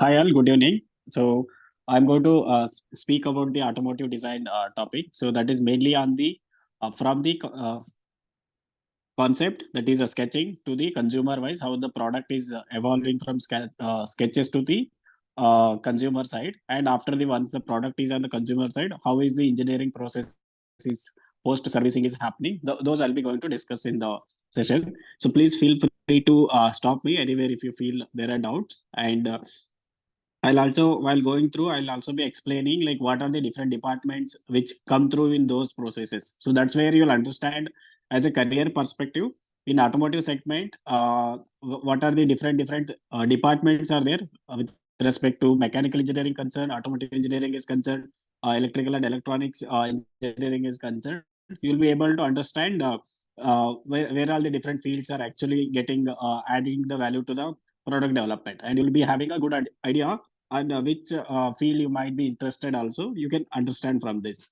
Hi all, good evening. So I'm going to speak about the automotive design topic. So that is mainly on the from the concept, that is a sketching, to the consumer wise, how the product is evolving from sketches to the consumer side, and after the once the product is on the consumer side, how is the engineering process is post servicing is happening. Those I'll be going to discuss in the session. So please feel free to stop me anywhere if you feel there are doubts. And I'll also, while going through, I'll also be explaining like what are the different departments which come through in those processes. So that's where you'll understand as a career perspective in automotive segment, what are the different departments are there with respect to mechanical engineering concerned, automotive engineering is concerned, electrical and electronics engineering is concerned. You'll be able to understand where all the different fields are actually getting adding the value to the product development, and you'll be having a good idea and which field you might be interested also, you can understand from this.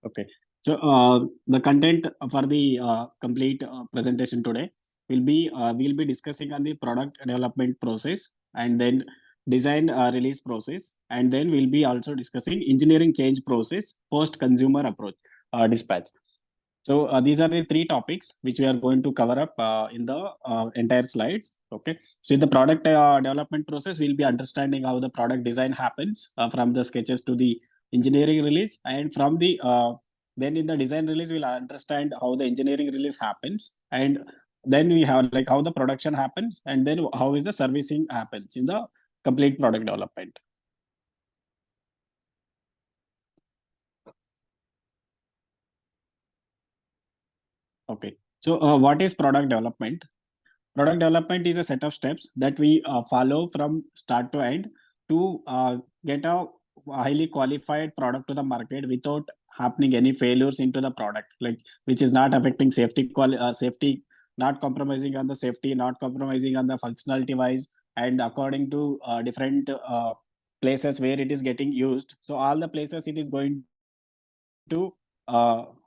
Okay. So the content for the complete presentation today will be we'll be discussing on the product development process, and then design release process, and then we'll be also discussing engineering change process post consumer approach dispatch. So these are the three topics which we are going to cover up in the entire slides. Okay. So in the product development process, we'll be understanding how the product design happens from the sketches to the engineering release, and from the then in the design release, we'll understand how the engineering release happens, and then we have like how the production happens, and then how is the servicing happens in the complete product development. Okay. So what is product development? Product development is a set of steps that we follow from start to end to get a highly qualified product to the market without happening any failures into the product, like which is not affecting safety, not compromising on the safety, not compromising on the functionality wise, and according to different places where it is getting used. So all the places it is going to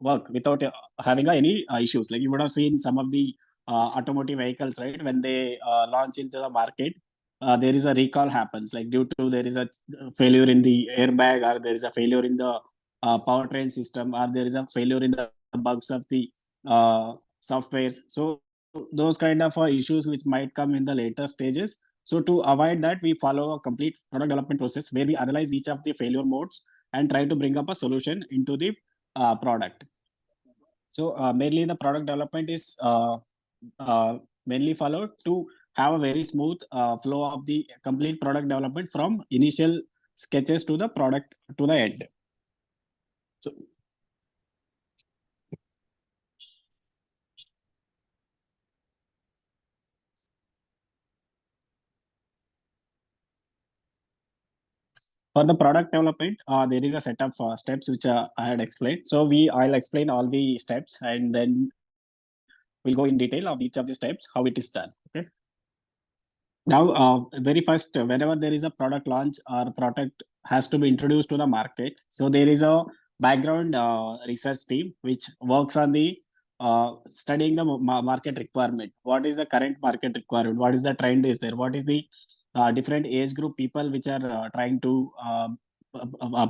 work without having any issues. Like you would have seen some of the automotive vehicles, right? When they launch into the market, there is a recall happens, like due to there is a failure in the airbag, or there is a failure in the powertrain system, or there is a failure in the bugs of the softwares. So those kind of issues which might come in the later stages. So to avoid that, we follow a complete product development process where we analyze each of the failure modes and try to bring up a solution into the product. So mainly the product development is mainly followed to have a very smooth flow of the complete product development from initial sketches to the product to the end. So for the product development, there is a set of steps which I had explained. So I'll explain all the steps, and then we'll go in detail of each of the steps, how it is done. Okay. Now, very first, whenever there is a product launch or product has to be introduced to the market, so there is a background research team which works on the studying the market requirement. What is the current market requirement? What is the trend is there? What is the different age group people which are trying to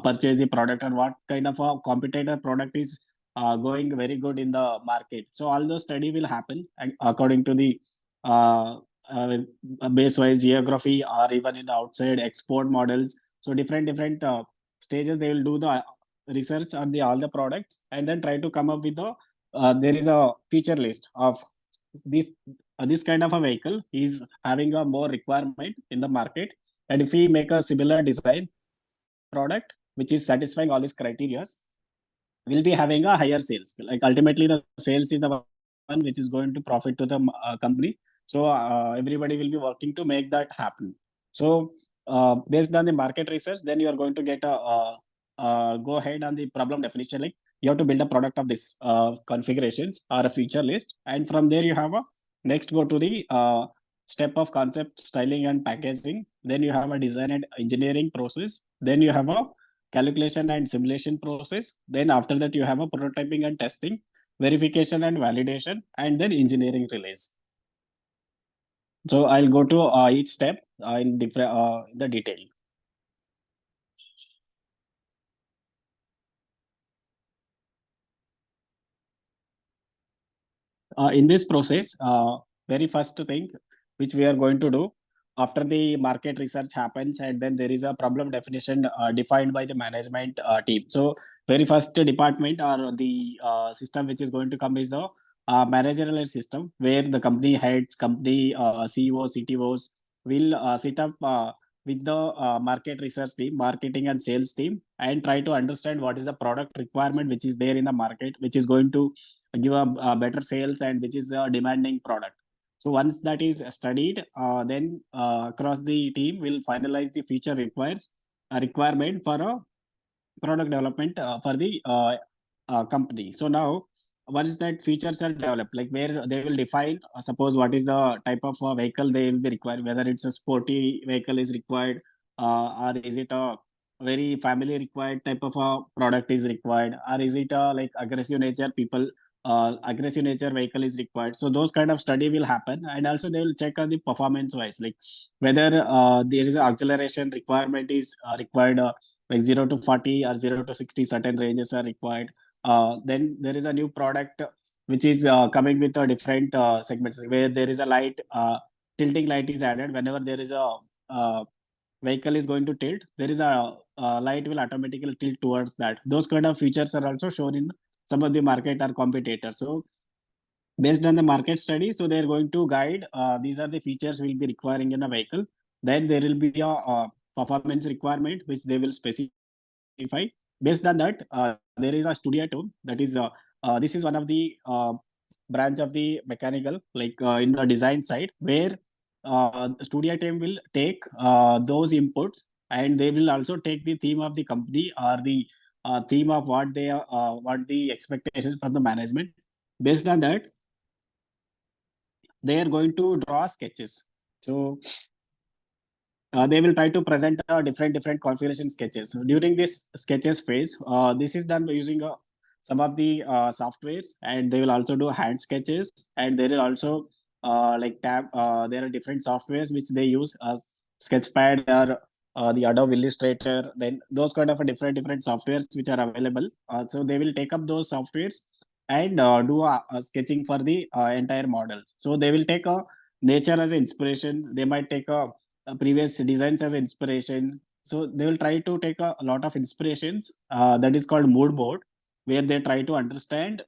purchase the product, and what kind of a competitor product is going very good in the market. So all those study will happen according to the uh, uh, base wise geography, or even in the outside export models. So different stages they will do the research on the all the products, and then try to come up with the there is a feature list of this kind of a vehicle is having a more requirement in the market, and if we make a similar design product which is satisfying all these criteria, we'll be having a higher sales. Like ultimately the sales is the one which is going to profit to the company. So everybody will be working to make that happen. So based on the market research, then you are going to get a go ahead on the problem definition. Like you have to build a product of this configurations or a feature list, and from there you have a next go to the step of concept styling and packaging. Then you have a design and engineering process. Then you have a calculation and simulation process. Then after that you have a prototyping and testing. verification and validation, and then engineering release. So I'll go to each step in different the detail. In this process, very first thing which we are going to do after the market research happens, and then there is a problem definition defined by the management team. So very first department or the system which is going to come is the managerial system, where the company heads, company CEOs, CTOs will sit up with the market research team, marketing and sales team, and try to understand what is the product requirement which is there in the market, which is going to give a better sales and which is a demanding product. So once that is studied, then across the team will finalize the feature requires a requirement for a product development for the company. So now once that features are developed, like where they will define suppose what is the type of vehicle they will be required, whether it's a sporty vehicle is required, or is it a very family required type of a product is required, or is it a like aggressive nature people aggressive nature vehicle is required. So those kind of study will happen, and also they will check on the performance wise, like whether there is an acceleration requirement is required, like 0 to 40 or 0 to 60 certain ranges are required. Then there is a new product which is coming with a different segments, where there is a light tilting light is added whenever there is a vehicle is going to tilt, there is a light will automatically tilt towards that. Those kind of features are also shown in some of the market or competitors. So based on the market study, so they're going to guide these are the features we'll be requiring in a vehicle. Then there will be a performance requirement which they will specify. Based on that, there is a studio tool that is this is one of the branch of the mechanical, like in the design side, where studio team will take those inputs, and they will also take the theme of the company or the theme of what they are what the expectations from the management. Based on that, they are going to draw sketches. So they will try to present different configuration sketches. So during this sketches phase, this is done by using some of the softwares, and they will also do hand sketches, and there is also like tab. There are different softwares which they use as Sketchpad or the Adobe Illustrator. Then those kind of different softwares which are available. So they will take up those softwares and do a sketching for the entire models. So they will take a nature as an inspiration. They might take a previous designs as inspiration. So they will try to take a lot of inspirations. That is called mood board, where they try to understand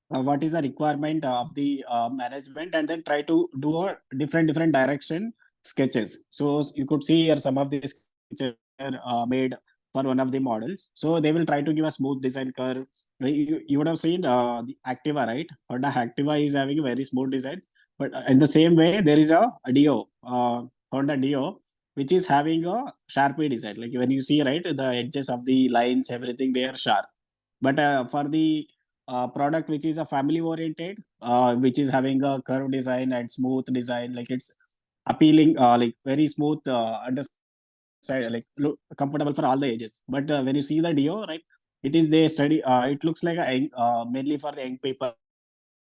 what is the requirement of the management, and then try to do a different direction sketches. So you could see here some of these sketches are made for one of the models. So they will try to give a smooth design curve. You would have seen the Activa, right? Honda Activa is having a very smooth design, but in the same way there is a Dio, Honda Dio, which is having a sharpie design. Like when you see, right, the edges of the lines, everything they are sharp. But for the product which is a family oriented, which is having a curve design and smooth design, like it's appealing, like very smooth, understand, like look comfortable for all the ages. But when you see the Dio, right, it is they study. It looks like mainly for the young people,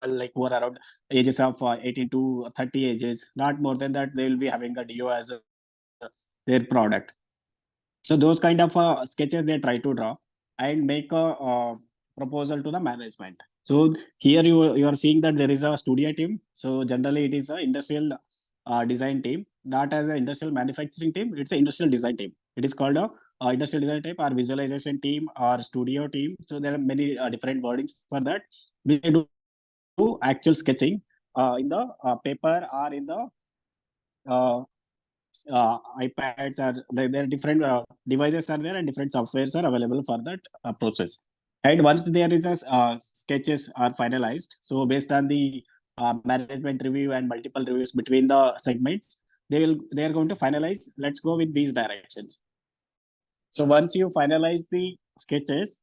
like who are around ages of 18 to 30 ages. Not more than that, they will be having a Dio as their product. So those kind of sketches they try to draw and make a proposal to the management. So here you are seeing that there is a studio team. So generally it is a industrial design team, not as an industrial manufacturing team. It's an industrial design team. It is called a industrial design team or visualization team or studio team. So there are many different wordings for that. We do actual sketching in the paper or in the uh, iPads, are like there are different devices are there, and different softwares are available for that process. And once there is a sketches are finalized, so based on the management review and multiple reviews between the segments, they are going to finalize. Let's go with these directions. So once you finalize the sketches,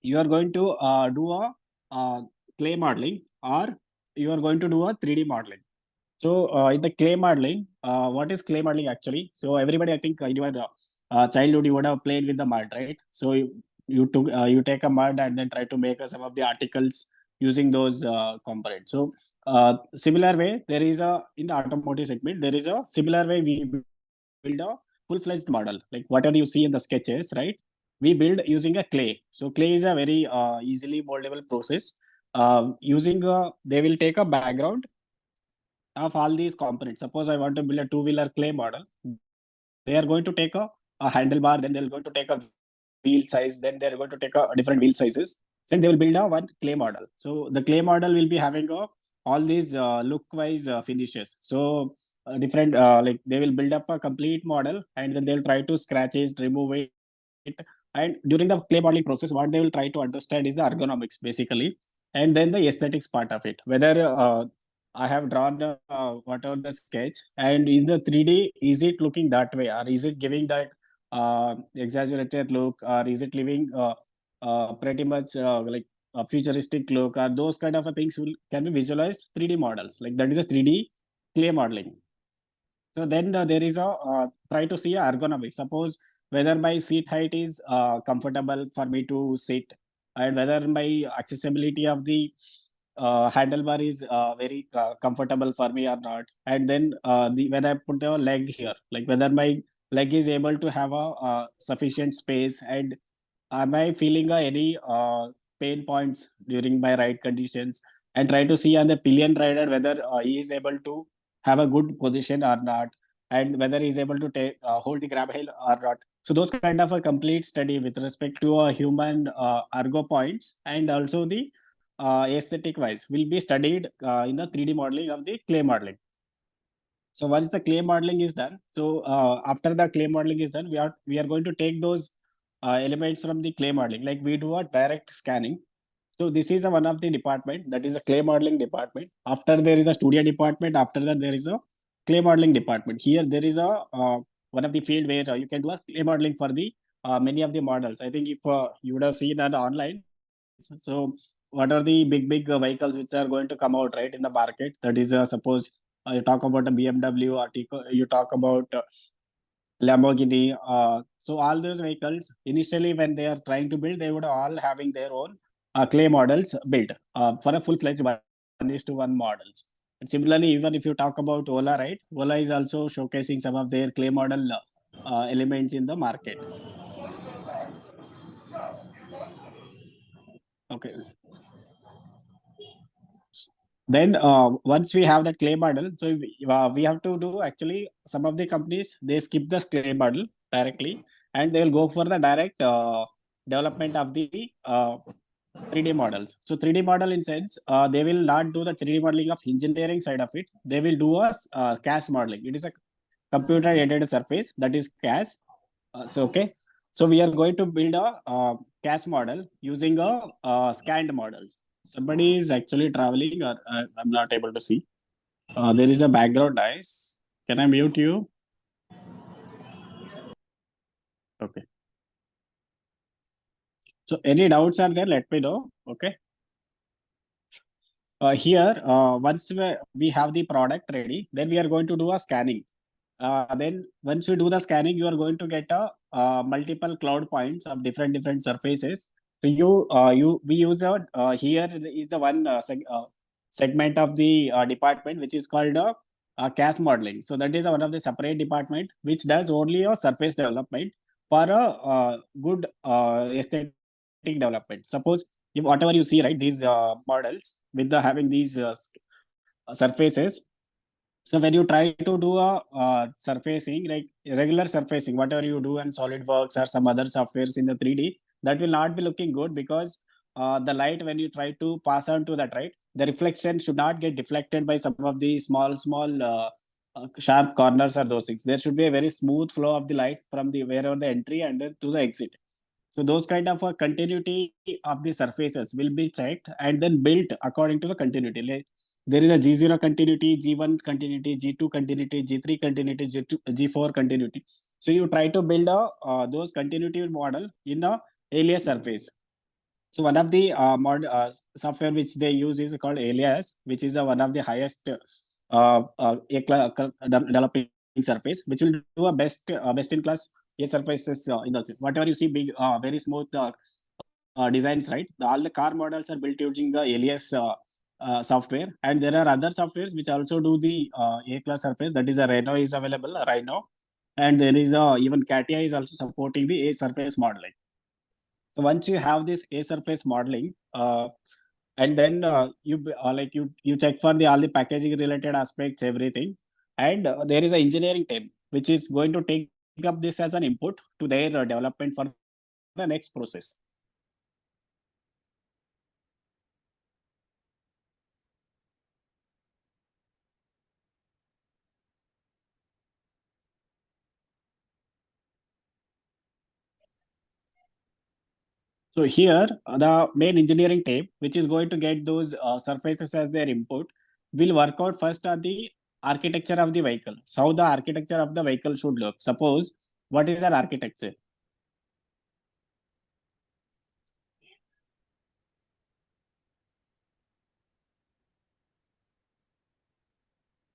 you are going to do a clay modeling, or you are going to do a 3D modeling. So in the clay modeling, what is clay modeling actually? So everybody, I think in your childhood, you would have played with the mud, right? So you take a mud and then try to make some of the articles using those components. So similar way, there is a in the automotive segment, there is a similar way we build a full-fledged model, like whatever you see in the sketches, right? We build using a clay. So clay is a very easily moldable process. Using they will take a background of all these components. Suppose I want to build a two-wheeler clay model. They are going to take a handlebar, then they're going to take a wheel size, then they're going to take a different wheel sizes. Then they will build a one clay model. So the clay model will be having all these look-wise finishes. So different like they will build up a complete model and then they'll try to scratch it, remove it. And during the clay modeling process, what they will try to understand is the ergonomics basically, and then the aesthetics part of it. Whether I have drawn whatever the sketch, and in the 3D, is it looking that way, or is it giving that exaggerated look, or is it leaving pretty much like a futuristic look, or those kind of things can be visualized 3D models. Like that is a 3D clay modeling. So then there is a try to see a ergonomics. Suppose whether my seat height is comfortable for me to sit, and whether my accessibility of the handlebar is very comfortable for me or not. And then when I put the leg here, like whether my leg is able to have a sufficient space, and am I feeling any pain points during my ride conditions, and try to see on the pillion rider whether he is able to have a good position or not, and whether he is able to take hold the grab rail or not. So those kind of a complete study with respect to a human ergo points, and also the aesthetic wise will be studied in the 3D modeling of the clay modeling. So once the clay modeling is done, so after the clay modeling is done, we are going to take those elements from the clay modeling. Like we do a direct scanning. So this is one of the department, that is a clay modeling department. After there is a studio department. After that there is a clay modeling department. Here there is a one of the field where you can do a clay modeling for the many of the models. I think if you would have seen that online. So what are the big vehicles which are going to come out right in the market? That is suppose you talk about a BMW, or you talk about Lamborghini. So all those vehicles initially when they are trying to build, they would all having their own clay models built for a full-fledged 1:1 models. And similarly, even if you talk about Ola, right? Ola is also showcasing some of their clay model elements in the market. Okay. Then once we have that clay model, so we have to do actually some of the companies, they skip the clay model directly, and they will go for the direct development of the 3D models. So 3D model in sense, they will not do the 3D modeling of engineering side of it. They will do a CAS modeling. It is a computer aided surface, that is CAS. So okay. So we are going to build a CAS model using a scanned models. Somebody is actually traveling, or I'm not able to see. There is a background noise. Can I mute you? Okay. So any doubts are there? Let me know. Okay. Here, once we have the product ready, then we are going to do a scanning. Then once we do the scanning, you are going to get a multiple cloud points of different surfaces. So we use here is the one segment of the department which is called CAS modeling. So that is one of the separate department which does only a surface development for a good aesthetic development. Suppose if whatever you see, right, these models with the having these surfaces. So when you try to do a surfacing, like regular surfacing, whatever you do in SolidWorks or some other softwares in the 3D, that will not be looking good, because the light, when you try to pass on to that, right, the reflection should not get deflected by some of the small sharp corners or those things. There should be a very smooth flow of the light from the wherever the entry and then to the exit. So those kind of a continuity of the surfaces will be checked and then built according to the continuity. Like there is a G0 continuity, G1 continuity, G2 continuity, G3 continuity, G2, G4 continuity. So you try to build those continuity model in a alias surface. So one of the software which they use is called Alias, which is one of the highest developing surface, which will do a best in class surfaces in the whatever you see big very smooth designs, right? All the car models are built using the alias software, and there are other softwares which also do the A class surface. That is a Rhino is available, Rhino, and there is a even Katia is also supporting the A surface modeling. So once you have this A surface modeling, and then you check for the all the packaging related aspects, everything, and there is an engineering team which is going to take up this as an input to their development for the next process. So here, the main engineering team, which is going to get those surfaces as their input, will work out first on the architecture of the vehicle. So how the architecture of the vehicle should look. Suppose, what is our architecture?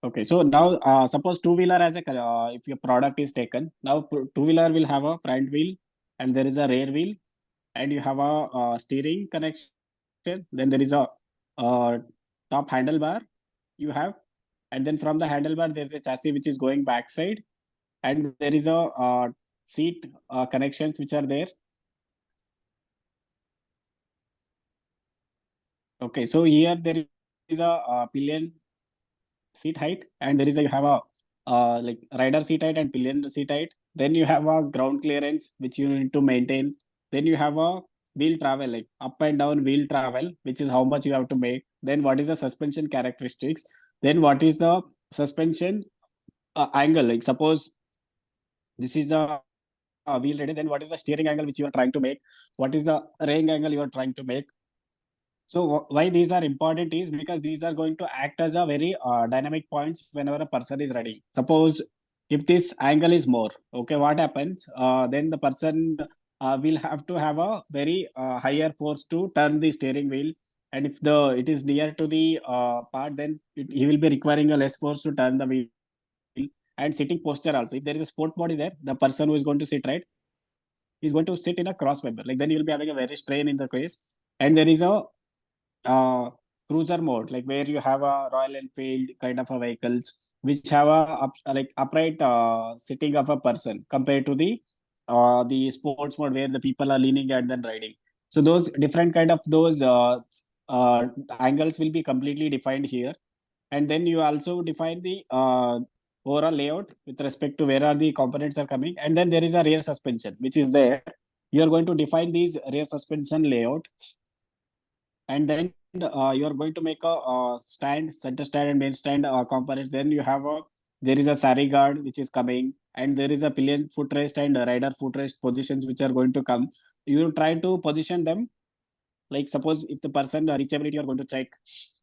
Okay, so now suppose two-wheeler as a if your product is taken, now two-wheeler will have a front wheel and there is a rear wheel, and you have a steering connection. Then there is a uh, top handlebar you have, and then from the handlebar there is a chassis which is going backside, and there is a seat connections which are there. Okay, so here there is a pillion seat height, and there is a you have a like rider seat height and pillion seat height. Then you have a ground clearance which you need to maintain. Then you have a wheel travel, like up and down wheel travel, which is how much you have to make. Then what is the suspension characteristics? Then what is the suspension angle? Like suppose this is the wheel ready. Then what is the steering angle which you are trying to make? What is the ring angle you are trying to make? So why these are important is because these are going to act as a very dynamic points whenever a person is riding. Suppose if this angle is more, okay, what happens? Then the person will have to have a very higher force to turn the steering wheel, and if the it is near to the part, then he will be requiring a less force to turn the wheel. And sitting posture also. If there is a sport mode is there, the person who is going to sit right is going to sit in a cross member. Like then you will be having a very strain in the case, and there is a uh, cruiser mode, like where you have a Royal Enfield kind of a vehicles which have a like upright sitting of a person compared to the sports mode where the people are leaning and then riding. So those different kind of those angles will be completely defined here, and then you also define the overall layout with respect to where are the components are coming, and then there is a rear suspension which is there. You are going to define these rear suspension layout, and then you are going to make a stand, center stand and main stand components. Then you have a there is a sari guard which is coming, and there is a pillion footrest and rider footrest positions which are going to come. You try to position them, like suppose if the person reachability you are going to check,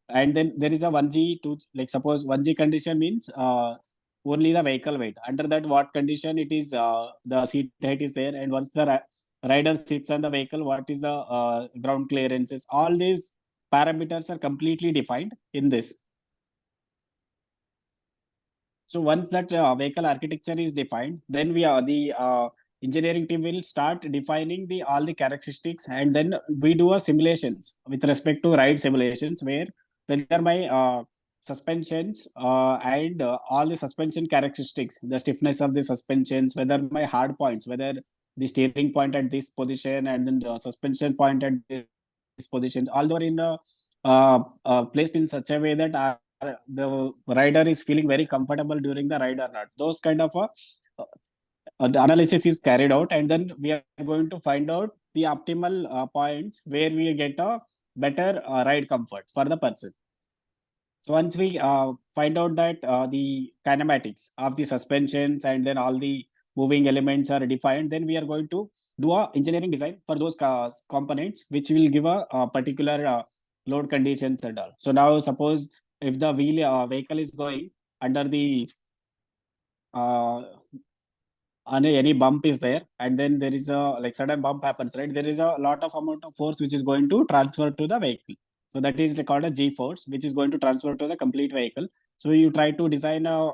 and then there is a 1G 2, like suppose 1G condition means only the vehicle weight. Under that what condition it is the seat height is there, and once the rider sits on the vehicle, what is the ground clearances, all these parameters are completely defined in this. So once that vehicle architecture is defined, then we are the engineering team will start defining the all the characteristics, and then we do a simulations with respect to ride simulations where whether my suspensions and all the suspension characteristics, the stiffness of the suspensions, whether my hard points, whether the steering point at this position and then the suspension point at this position, all are in a placed in such a way that the rider is feeling very comfortable during the ride or not. Those kind of the analysis is carried out, and then we are going to find out the optimal points where we get a better ride comfort for the person. So once we find out that the kinematics of the suspensions and then all the moving elements are defined, then we are going to do a engineering design for those components which will give a particular load conditions and all. So now suppose if the vehicle is going under the uh, any bump is there, and then there is a like sudden bump happens, right? There is a lot of amount of force which is going to transfer to the vehicle. So that is called a G force, which is going to transfer to the complete vehicle. So you try to design a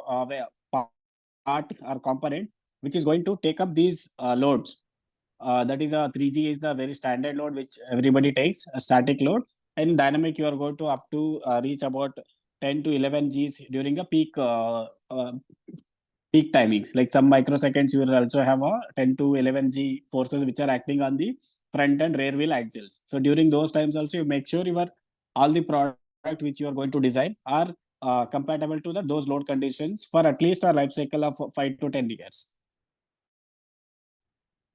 part or component which is going to take up these loads that is a 3G is the very standard load which everybody takes, a static load. And dynamic, you are going to up to reach about 10 to 11 Gs during a peak timings. Like some microseconds, you will also have a 10 to 11 G forces which are acting on the front and rear wheel axles. So during those times also, you make sure your all the product which you are going to design are compatible to those load conditions for at least a life cycle of 5 to 10 years.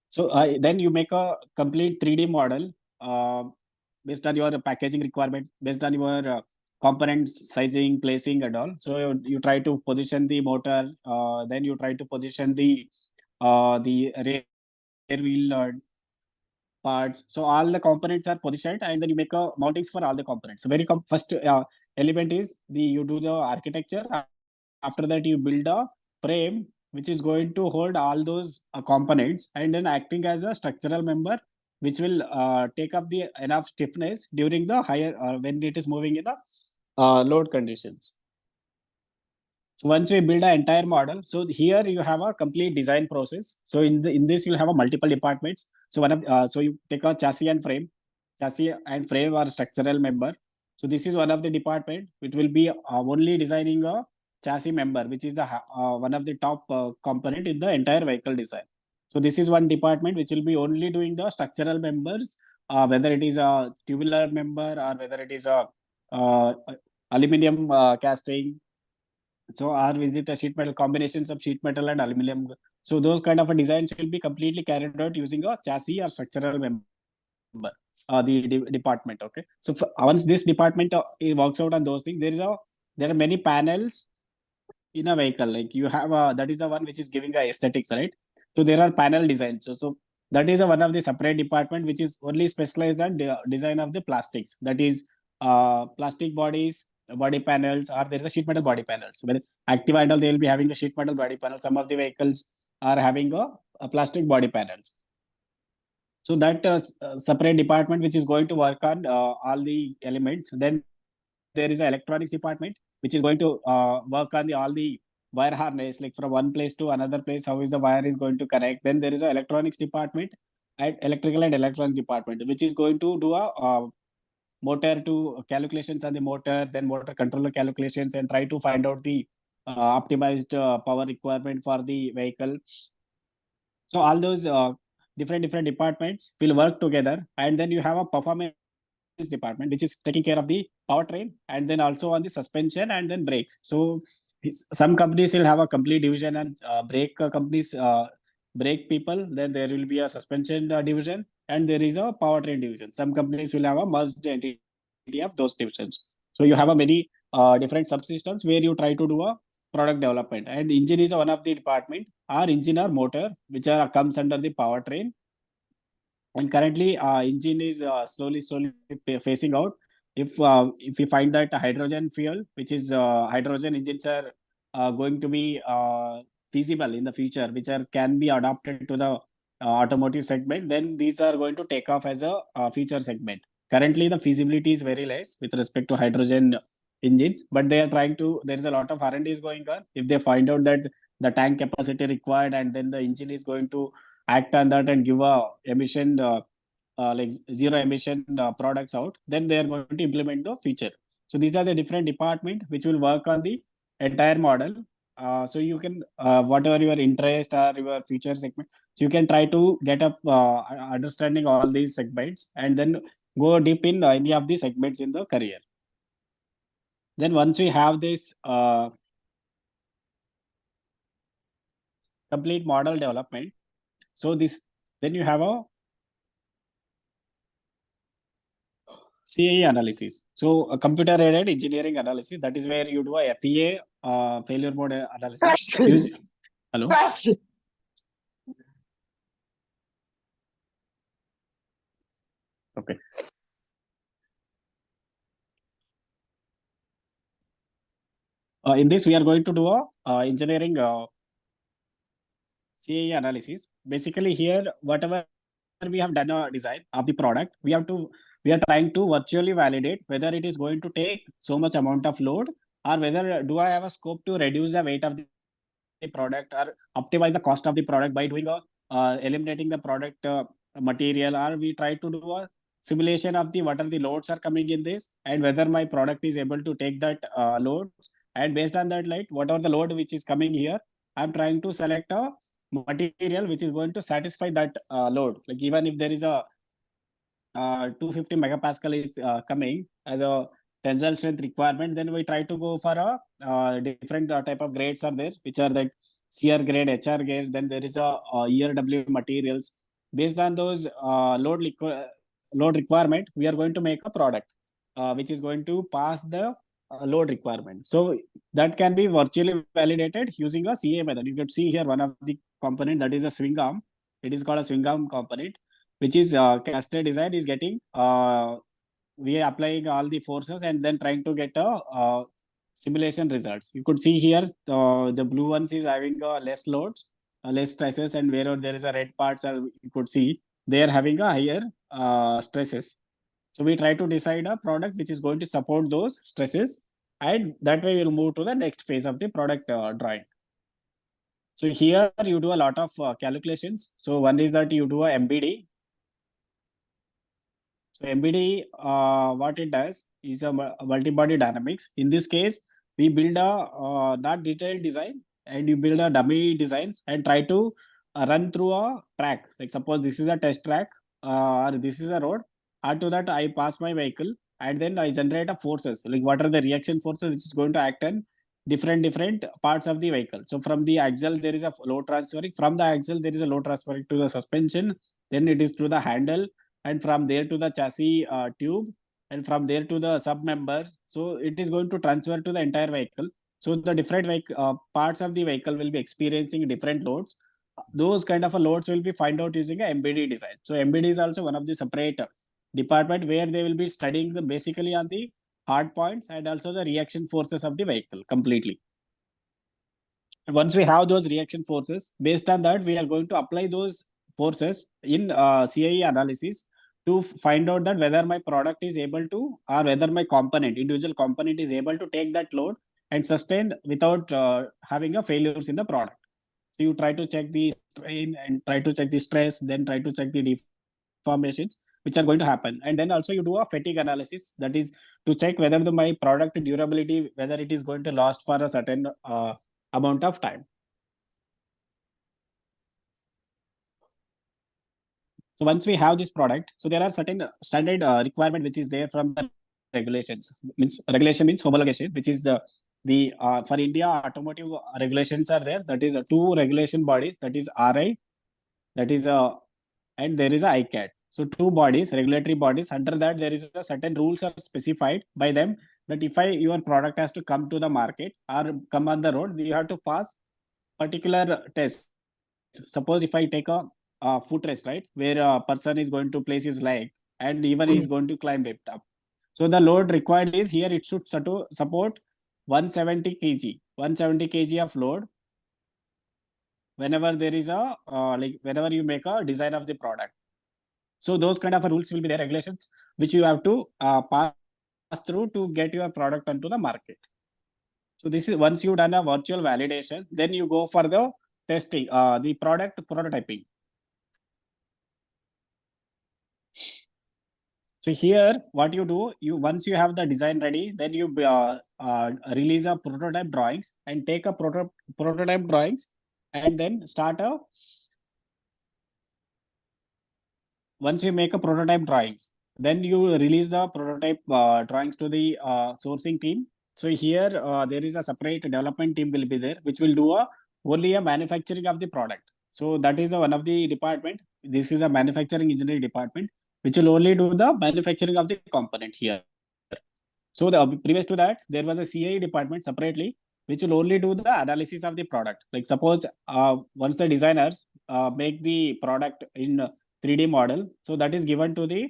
So then you make a complete 3D model based on your packaging requirement, based on your components, sizing, placing, and all. So you try to position the motor, then you try to position the rear wheel parts. So all the components are positioned, and then you make a mountings for all the components. So very first element is you do the architecture. After that, you build a frame which is going to hold all those components, and then acting as a structural member which will take up the enough stiffness during the higher when it is moving in a load conditions. So once we build an entire model, so here you have a complete design process. So in this you'll have a multiple departments. So so you take a chassis and frame are structural member. So this is one of the department which will be only designing a chassis member, which is the one of the top component in the entire vehicle design. So this is one department which will be only doing the structural members, whether it is a tubular member or whether it is a aluminum casting. So or visit a sheet metal combinations of sheet metal and aluminum. So those kind of a designs will be completely carried out using a chassis or structural member, the department. Okay. So once this department works out on those things, there are many panels in a vehicle. Like you have that is the one which is giving a aesthetics, right? So there are panel designs. So that is one of the separate department which is only specialized on design of the plastics. That is plastic bodies, body panels, or there is a sheet metal body panels. Whether Activa and all, they will be having a sheet metal body panel. Some of the vehicles are having a plastic body panels. So that separate department which is going to work on all the elements. Then there is an electronics department which is going to work on all the wire harness, like from one place to another place, how is the wire is going to connect. Then there is an electronics department and electrical and electronic department which is going to do a motor to calculations on the motor, then motor controller calculations, and try to find out the optimized power requirement for the vehicle. So all those different departments will work together, and then you have a performance department which is taking care of the powertrain and then also on the suspension and then brakes. So some companies will have a complete division, and brake companies brake people. Then there will be a suspension division, and there is a powertrain division. Some companies will have a merged entity of those divisions. So you have a many different subsystems where you try to do a product development. And engine is one of the department, or engine or motor, which are comes under the powertrain. And currently engine is slowly phasing out. If we find that hydrogen fuel, which is hydrogen engines are going to be feasible in the future, which are can be adapted to the automotive segment, then these are going to take off as a future segment. Currently the feasibility is very less with respect to hydrogen engines, but they are trying to, there is a lot of R&D is going on. If they find out that the tank capacity required, and then the engine is going to act on that and give a emission like zero emission products out, then they are going to implement the feature. So these are the different department which will work on the entire model. So you can whatever your interest or your future segment, so you can try to get up understanding all these segments and then go deep in any of the segments in the career. Then once we have this complete model development, so this then you have a CAE analysis. So a computer aided engineering analysis, that is where you do a FEA failure mode analysis. Hello. Okay. In this, we are going to do a engineering CAE analysis. Basically, here whatever we have done a design of the product, we are trying to virtually validate whether it is going to take so much amount of load, or whether do I have a scope to reduce the weight of the product or optimize the cost of the product by doing a eliminating the product material, or we try to do a simulation of the what are the loads are coming in this, and whether my product is able to take that load. And based on that, like whatever the load which is coming here, I'm trying to select a material which is going to satisfy that load. Like even if there is a 250 megapascal is coming as a tensile strength requirement, then we try to go for a different type of grades are there, which are that CR grade, HR grade. Then there is a ERW materials. Based on those load requirement, we are going to make a product which is going to pass the load requirement. So that can be virtually validated using a CA method. You can see here one of the component, that is a swing arm. It is called a swing arm component, which is casted design is getting we are applying all the forces and then trying to get a simulation results. You could see here the blue ones is having less loads, less stresses, and wherever there is a red parts, you could see they are having a higher stresses. So we try to decide a product which is going to support those stresses, and that way we'll move to the next phase of the product drawing. So here you do a lot of calculations. So one is that you do a MBD. So MBD, what it does is a multi-body dynamics. In this case, we build a not detailed design, and you build a dummy designs and try to run through a track. Like suppose this is a test track or this is a road. After that, I pass my vehicle and then I generate a forces. Like what are the reaction forces which is going to act on different parts of the vehicle. So from the axle, there is a load transferring. From the axle, there is a load transferring to the suspension. Then it is to the handle, and from there to the chassis tube, and from there to the sub members. So it is going to transfer to the entire vehicle. So the different parts of the vehicle will be experiencing different loads. Those kind of a loads will be find out using a MBD design. So MBD is also one of the separate department where they will be studying the basically on the hard points and also the reaction forces of the vehicle completely. Once we have those reaction forces, based on that, we are going to apply those forces in CIE analysis to find out that whether my product is able to, or whether my individual component is able to take that load and sustain without having a failures in the product. So you try to check the strain and try to check the stress, then try to check the deformations which are going to happen. And then also you do a fatigue analysis, that is to check whether my product durability, whether it is going to last for a certain amount of time. So once we have this product, so there are certain standard requirement which is there from the regulations. Regulation means homologation, which is the for India automotive regulations are there. That is two regulation bodies. That is RI, that is and there is a ICAT. So two bodies, regulatory bodies. Under that, there is a certain rules are specified by them that if your product has to come to the market or come on the road, you have to pass particular test. Suppose if I take a footrest, right, where a person is going to place his leg and even is going to climb it up. So the load required is here it should support 170 kg, 170 kg of load whenever there is a like whenever you make a design of the product. So those kind of rules will be the regulations which you have to pass through to get your product onto the market. So this is once you done a virtual validation, then you go for the testing, the product prototyping. So here, what you do, you once you have the design ready, then you release a prototype drawings and take a prototype drawings and then start a. Once you make a prototype drawings, then you release the prototype drawings to the sourcing team. So here there is a separate development team will be there, which will do only a manufacturing of the product. So that is one of the department. This is a manufacturing engineering department, which will only do the manufacturing of the component here. So the previous to that, there was a CAE department separately, which will only do the analysis of the product. Like suppose once the designers make the product in 3D model, so that is given to the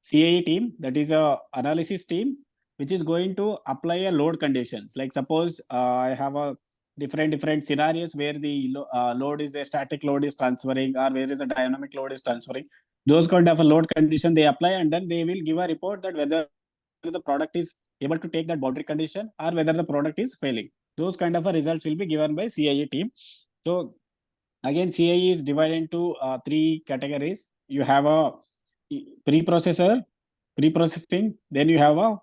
CAE team, that is a analysis team, which is going to apply a load conditions. Like suppose I have a different scenarios where the load is the static load is transferring, or where is a dynamic load is transferring. Those kind of a load condition they apply, and then they will give a report that whether the product is able to take that boundary condition or whether the product is failing. Those kind of results will be given by CIE team. So again, CIE is divided into three categories. you have a pre-processing, then you have a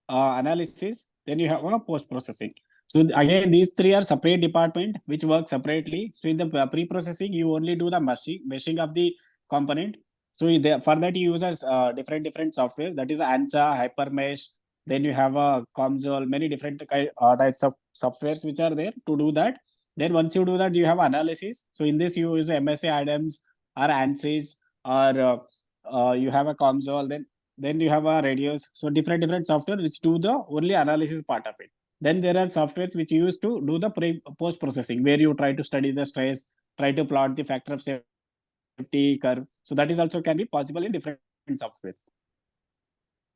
analysis, then you have a post-processing. So again, these three are separate department which work separately. So in the pre-processing, you only do the meshing of the component. So for that you use different software, that is ANSA, Hypermesh. Then you have a Comsol, many different types of softwares which are there to do that. Then once you do that, you have analysis. So in this you use MSA Adams or ANSYS, or you have a Comsol. Then you have a radios. So different software which do the only analysis part of it. Then there are softwares which you use to do the post processing, where you try to study the stress, try to plot the factor of safety curve. So that is also can be possible in different softwares.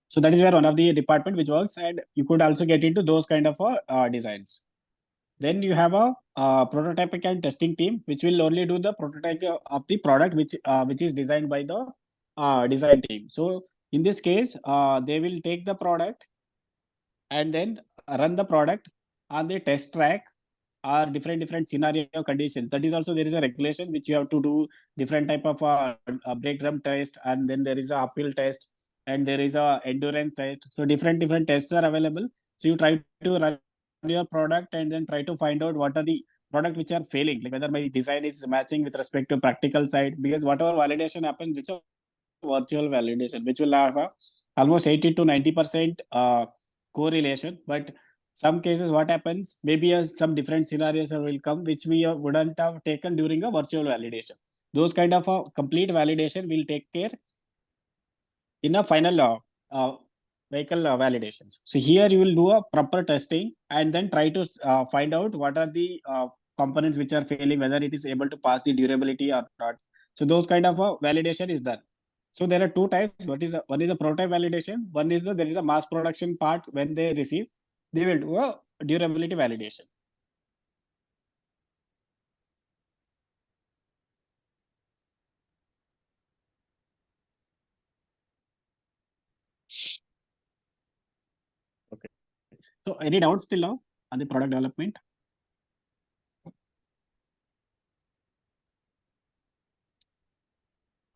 So that is where one of the department which works, and you could also get into those kind of designs. Then you have a prototyping and testing team, which will only do the prototype of the product which is designed by the design team. So in this case, they will take the product and then run the product on the test track or different scenario conditions. That is also there is a regulation which you have to do different type of brake drum test, and then there is a uphill test, and there is a endurance test. So different tests are available. So you try to run your product and then try to find out what are the product which are failing, like whether my design is matching with respect to practical side, because whatever validation happens, it's a virtual validation which will have almost 80 to 90% correlation. But some cases what happens, maybe some different scenarios will come which we wouldn't have taken during a virtual validation. Those kind of a complete validation will take care in a final vehicle validations. So here you will do a proper testing and then try to find out what are the components which are failing, whether it is able to pass the durability or not. So those kind of validation is done. So there are two types. One is a prototype validation. One is there is a mass production part. When they receive, they will do a durability validation. Okay. So any doubts still now on the product development?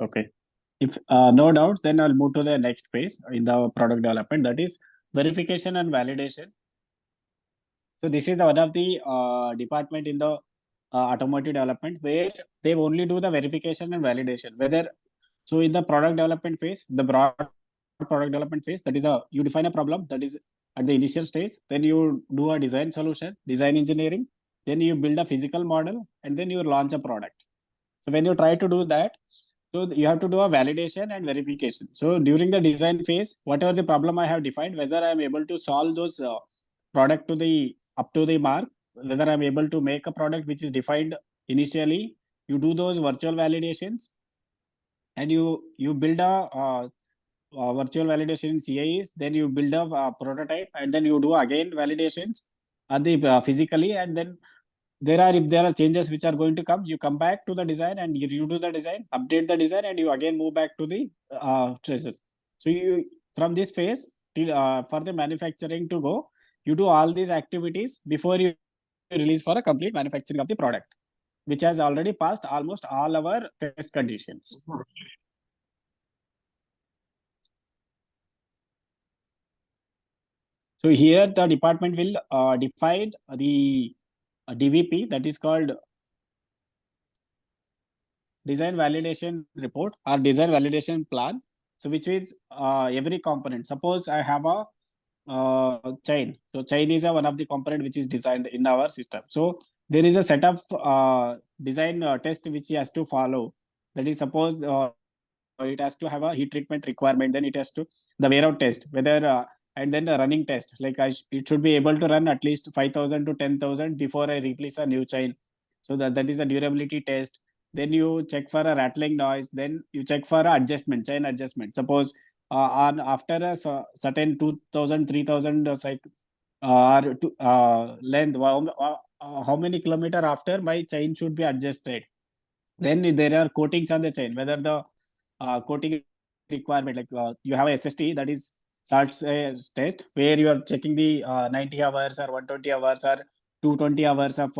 Okay. If no doubts, then I'll move to the next phase in the product development, that is verification and validation. So this is one of the department in the automotive development where they only do the verification and validation. Whether so in the product development phase, the broad product development phase, that is you define a problem that is at the initial stage. Then you do a design solution, design engineering. Then you build a physical model, and then you launch a product. So when you try to do that, so you have to do a validation and verification. So during the design phase, whatever the problem I have defined, whether I am able to solve those product to the up to the mark, whether I'm able to make a product which is defined initially, you do those virtual validations, and you build a virtual validation in CIEs, then you build a prototype, and then you do again validations at the physically, and then if there are changes which are going to come, you come back to the design and you redo the design, update the design, and you again move back to the traces. So you from this phase till for the manufacturing to go, you do all these activities before you release for a complete manufacturing of the product, which has already passed almost all our test conditions. So here the department will define the DVP, that is called design validation report or design validation plan. So which is every component. Suppose I have a chain. So chain is one of the component which is designed in our system. So there is a set of design test which he has to follow. That is, suppose it has to have a heat treatment requirement. Then it has to the wear out test, whether and then the running test. Like it should be able to run at least 5,000 to 10,000 before I replace a new chain. So that is a durability test. Then you check for a rattling noise. Then you check for a adjustment, chain adjustment. Suppose on after a certain 2,000, 3,000 or length, how many kilometer after my chain should be adjusted. Then there are coatings on the chain, whether the coating requirement, like you have a SST, that is salts test, where you are checking the 90 hours or 120 hours or 220 hours of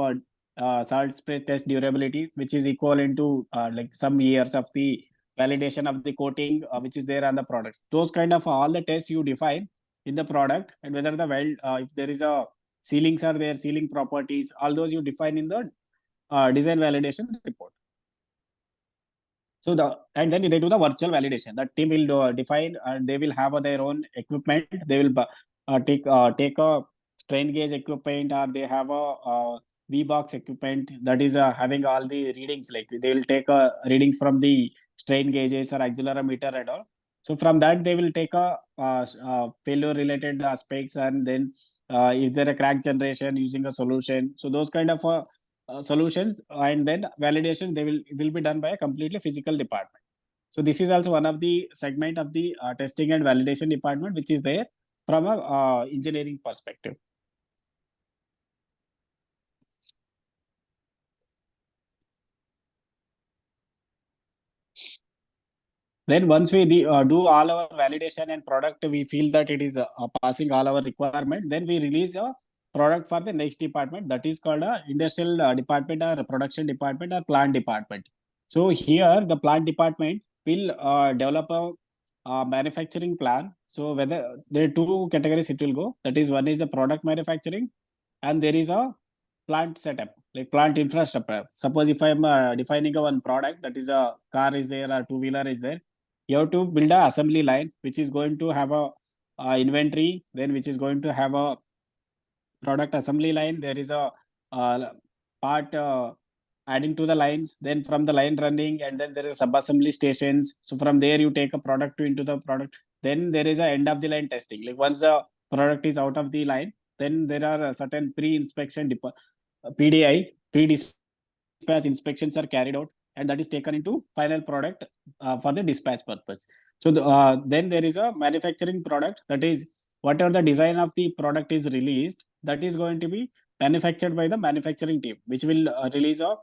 salt spray test durability, which is equivalent to like some years of the validation of the coating which is there on the product. Those kind of all the tests you define in the product, and whether the weld, if there is a sealings are there, sealing properties, all those you define in the design validation report. So and then they do the virtual validation. The team will define, and they will have their own equipment. They will take a strain gauge equipment, or they have a V box equipment that is having all the readings. Like they will take readings from the strain gauges or accelerometer and all. So from that they will take a failure related aspects, and then if there a crack generation using a solution. So those kind of solutions, and then validation they will be done by a completely physical department. So this is also one of the segment of the testing and validation department which is there from a engineering perspective. Then once we do all our validation and product, we feel that it is passing all our requirement, then we release a product for the next department, that is called a industrial department or a production department or plant department. So here the plant department will develop a manufacturing plan. So whether there are two categories it will go, that is one is the product manufacturing, and there is a plant setup, like plant infrastructure. Suppose if I'm defining a one product, that is a car is there or two-wheeler is there, you have to build a assembly line which is going to have a inventory, then which is going to have a product assembly line. There is a part adding to the lines, then from the line running, and then there is sub assembly stations. So from there you take a product into the product. Then there is a end of the line testing. Like once the product is out of the line, then there are certain pre-inspection PDI, pre-dispatch inspections are carried out, and that is taken into final product for the dispatch purpose. So then there is a manufacturing product, that is whatever the design of the product is released, that is going to be manufactured by the manufacturing team, which will release a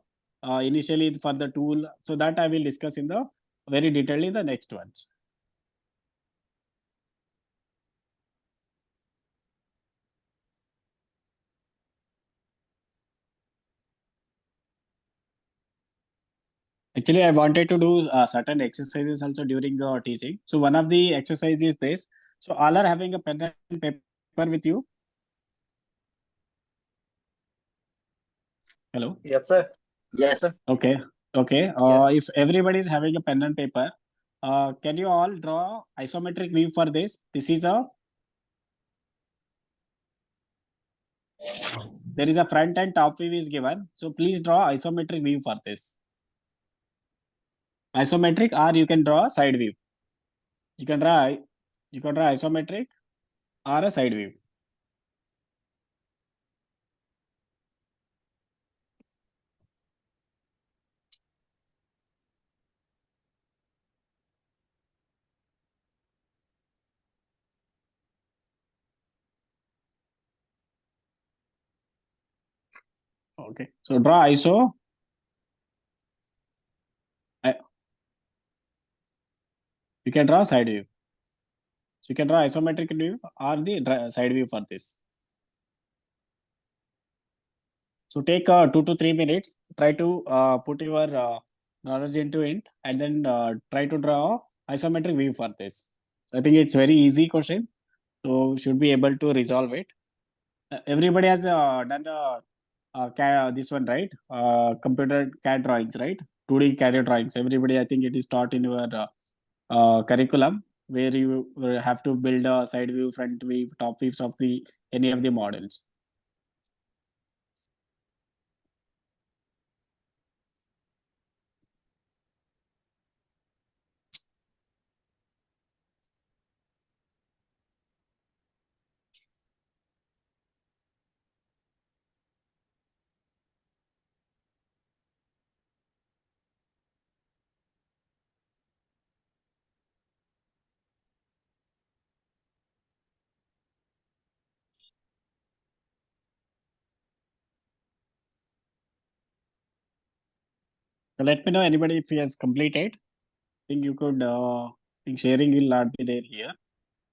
initially for the tool. So that I will discuss in the very detailed in the next ones. Actually, I wanted to do certain exercises also during the teaching. So one of the exercises is this. So all are having a pen and paper with you. Hello. Yes, sir. Yes, sir. Okay. Okay. If everybody is having a pen and paper, can you all draw isometric view for this? This is a there is a front and top view is given. So please draw isometric view for this. Isometric, or you can draw side view. You can draw isometric or a side view. Okay. So draw ISO. You can draw side view. So you can draw isometric view or the side view for this. So take 2 to 3 minutes. Try to put your knowledge into it, and then try to draw isometric view for this. So I think it's very easy question. So should be able to resolve it. Everybody has done this one, right? Computer CAD drawings, right? 2D CAD drawings. Everybody, I think it is taught in your curriculum, where you have to build a side view, front view, top views of the any of the models. So let me know anybody if he has completed. I think you could. I think sharing will not be there here.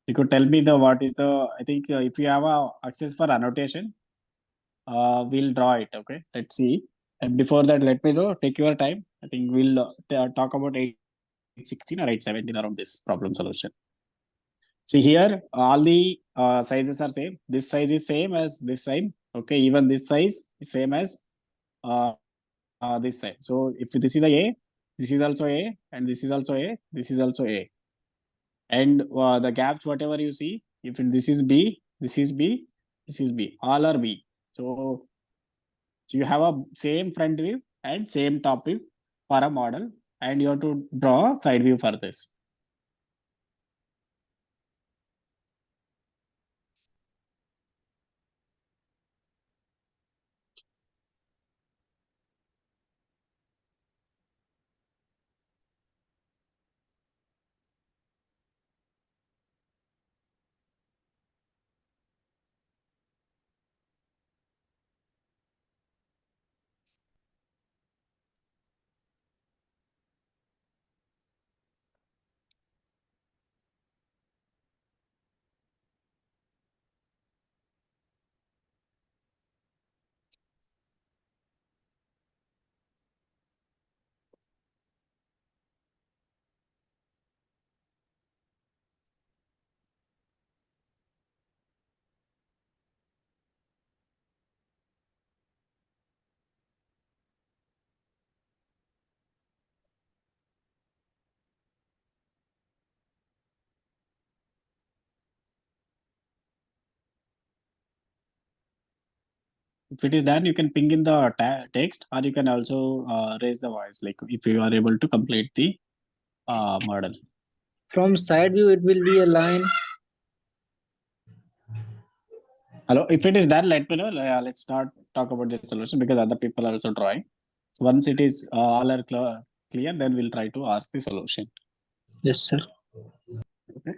You could tell me the what is the. I think if you have a access for annotation, we'll draw it. Okay, let's see. And before that, let me know. Take your time. I think we'll talk about 8 816 or 817 around this problem solution. See here, all the sizes are same. This size is same as this side. Okay, even this size is same as uh, this side. So if this is a, this is also A, and this is also A, this is also A. And the gaps, whatever you see, if this is B, this is B, this is B, all are B. So you have a same front view and same top view for a model, and you have to draw side view for this. If it is done, you can ping in the text, or you can also raise the voice, like if you are able to complete the model. From side view, it will be a line. Hello, if it is done, let me know. Let's start talk about the solution, because other people are also drawing. So once it is all are clear, then we'll try to ask the solution. Yes, sir. Okay.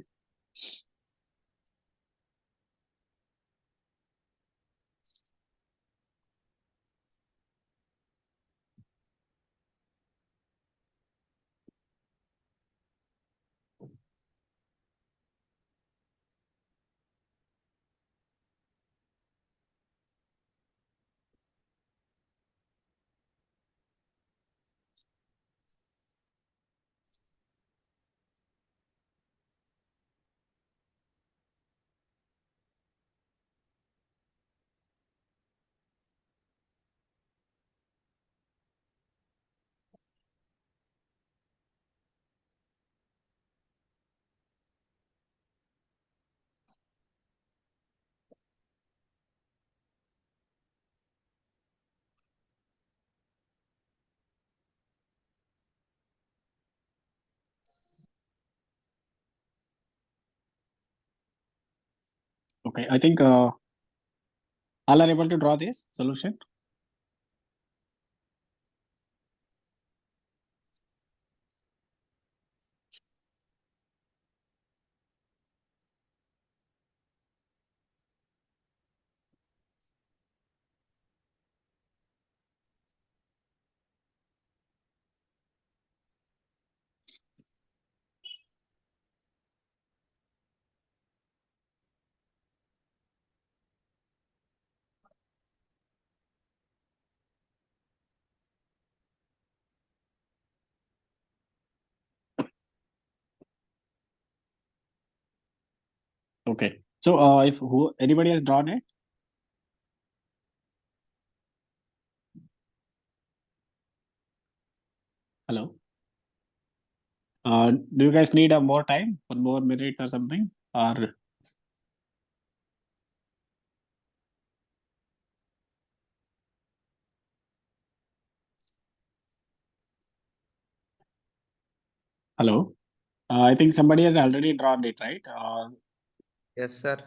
Okay, I think all are able to draw this solution. Okay, so if anybody has drawn it. Hello. Do you guys need a more time, 1 more minute or something, or? Hello. I think somebody has already drawn it, right? Yes, sir.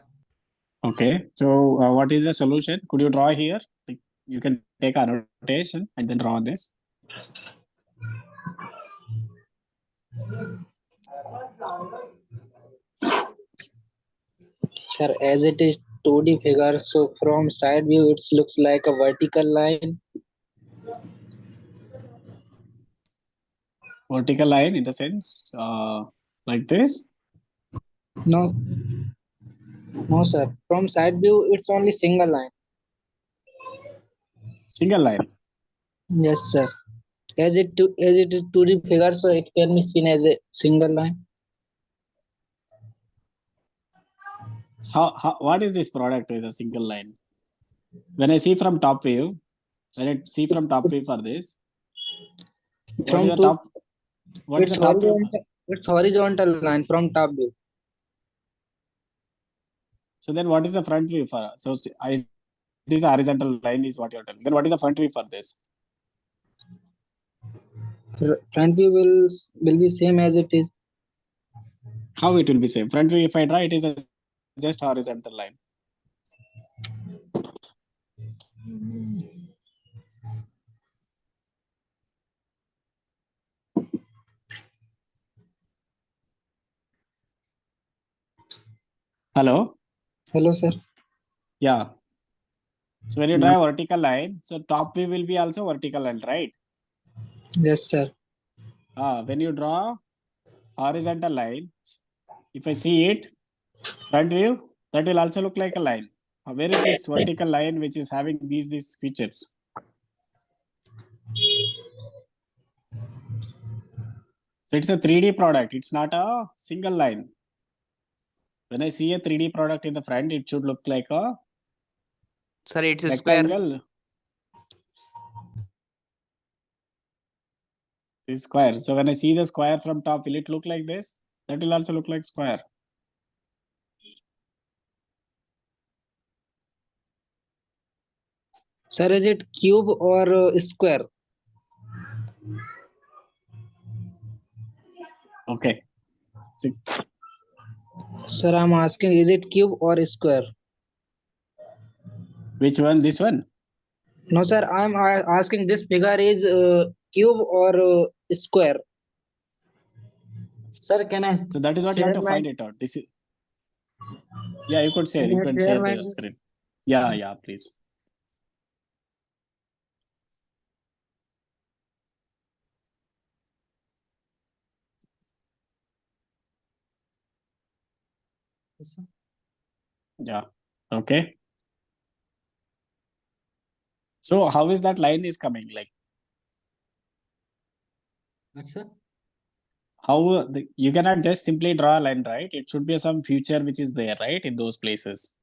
Okay. So what is the solution? Could you draw here? Like, you can take annotation and then draw this. Sir, as it is 2D figure, so from side view, it looks like a vertical line. Vertical line in the sense like this? No, no, sir. From side view, it's only single line. Single line. Yes, sir. As it is 2D figure, so it can be seen as a single line. What is this product as a single line? When I see from top view, for this, what is From the two, top? What is it's the top view? horizontal line from top view. So then, what is the front view for? So it is a horizontal line, is what you're telling. Then what is the front view for this? Front view will be same as it is. How it will be same? Front view, if I draw, it is a just horizontal line. Hello. Hello, sir. Yeah. So when you draw a vertical line, so top view will be also vertical line, right? Yes, sir. When you draw horizontal line, if I see it, front view, that will also look like a line. Where is this vertical line which is having these features? So it's a 3D product. It's not a single line. When I see a 3D product in the front, it should look like a Sir, it's a square. rectangle. This square. So when I see the square from top, will it look like this? That will also look like square. Sir, is it cube or square? Okay. So, Sir, I'm asking, is it cube or square? which one? This one? No, sir, I'm asking this figure is cube or square. Sir, can I? So that is what you have to find it out. This is, yeah, you could share. Can You I can share share my the screen. Yeah, please. Yeah. Okay. So how is that line is coming? Like What, sir? how you cannot just simply draw a line, right? It should be some feature which is there, right? In those places.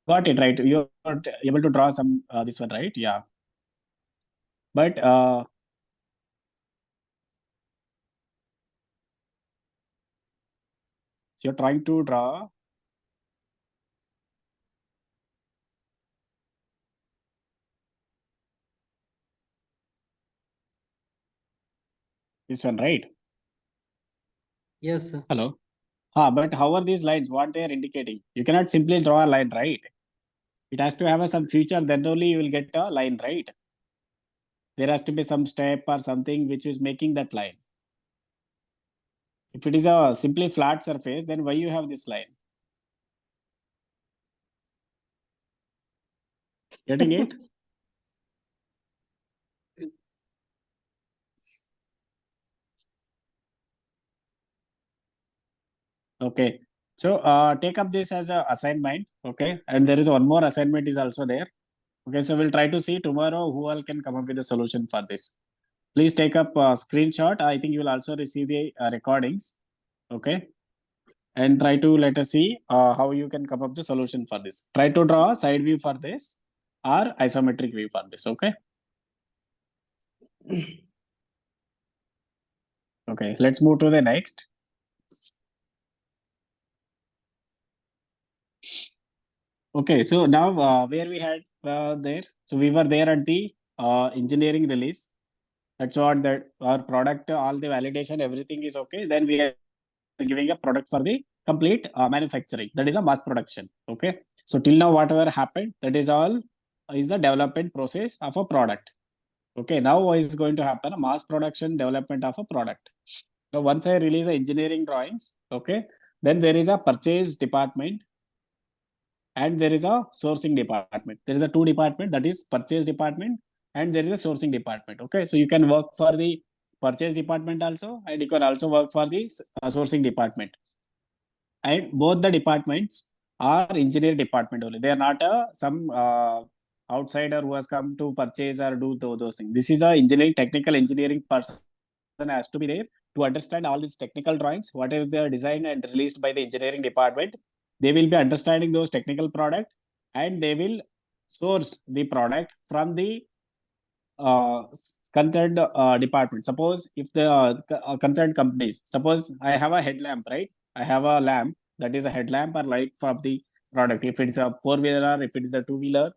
Got it, right? You're able to draw some this one, right? Yeah. But you're trying to draw this one, right? Yes, sir. Hello. But how are these lines? What they are indicating? You cannot simply draw a line, right? It has to have some feature, then only you will get a line, right? There has to be some step or something which is making that line. If it is a simply flat surface, then why you have this line? Getting it? Okay. So take up this as a assignment. Okay. And there is one more assignment is also there. Okay. So we'll try to see tomorrow who all can come up with a solution for this. Please take up a screenshot. I think you will also receive the recordings. Okay. And try to let us see how you can come up the solution for this. Try to draw a side view for this or isometric view for this. Okay. Okay. Let's move to the next. Okay, so now where we had there, so we were there at the engineering release. That's what that our product, all the validation, everything is okay. Then we are giving a product for the complete manufacturing. That is a mass production. Okay, so till now whatever happened, that is all is the development process of a product. Okay, now what is going to happen? A mass production development of a product. So once I release the engineering drawings, okay, then there is a purchase department and there is a sourcing department. There is a two department, that is purchase department and there is a sourcing department. Okay, so you can work for the purchase department also and you can also work for the sourcing department. And both the departments are engineering department only. They are not some outsider who has come to purchase or do those things. This is a engineering, technical engineering person has to be there to understand all these technical drawings, whatever they are designed and released by the engineering department. They will be understanding those technical product, and they will source the product from the concerned department. Suppose if the concerned companies, suppose I have a headlamp, right? I have a lamp that is a headlamp or light from the product. If it's a four-wheeler or if it is a two-wheeler,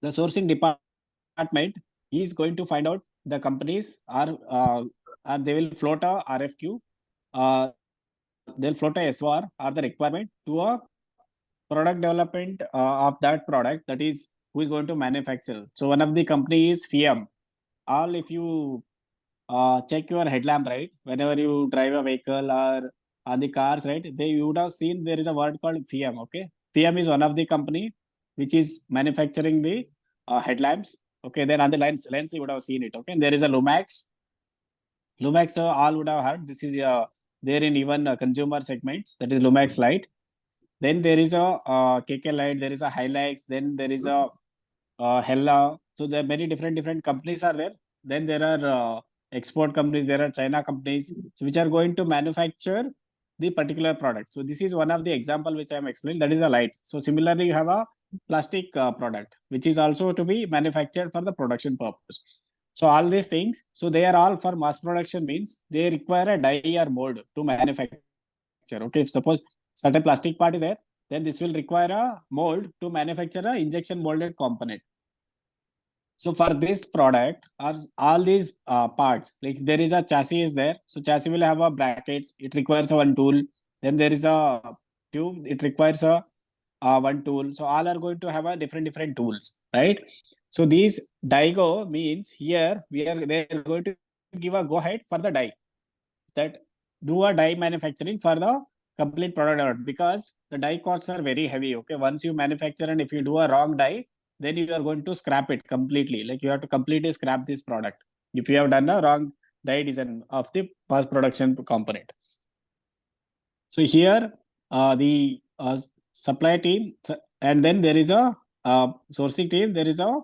the sourcing department is going to find out the companies are they will float a RFQ, they'll float a SOR or the requirement to a product development of that product, that is who is going to manufacture. So one of the company is FIAM. All if you check your headlamp, right? Whenever you drive a vehicle or the cars, right? You would have seen there is a word called FIAM. Okay, FIAM is one of the company which is manufacturing the headlamps. Okay, then on the lens you would have seen it. Okay, and there is a Lumax. Lumax all would have heard. This is there in even consumer segments. That is Lumax Light. Then there is a KK Light. There is a Hilux. Then there is a Hella. So there are many different companies are there. Then there are export companies. There are China companies which are going to manufacture the particular product. So this is one of the example which I am explaining. That is a light. So similarly, you have a plastic product which is also to be manufactured for the production purpose. So all these things, so they are all for mass production, means they require a die or mold to manufacture. Okay, if suppose certain plastic part is there, then this will require a mold to manufacture a injection molded component. So for this product, all these parts, like there is a chassis is there. So chassis will have a brackets. It requires a one tool. Then there is a tube. It requires a one tool. So all are going to have a different tools, right? So these DIGO means here they're going to give a go ahead for the die, that do a die manufacturing for the complete product, because the die costs are very heavy. Okay, once you manufacture and if you do a wrong die, then you are going to scrap it completely. Like you have to completely scrap this product if you have done a wrong die design of the mass production component. So here the supply team, and then there is a sourcing team, there is a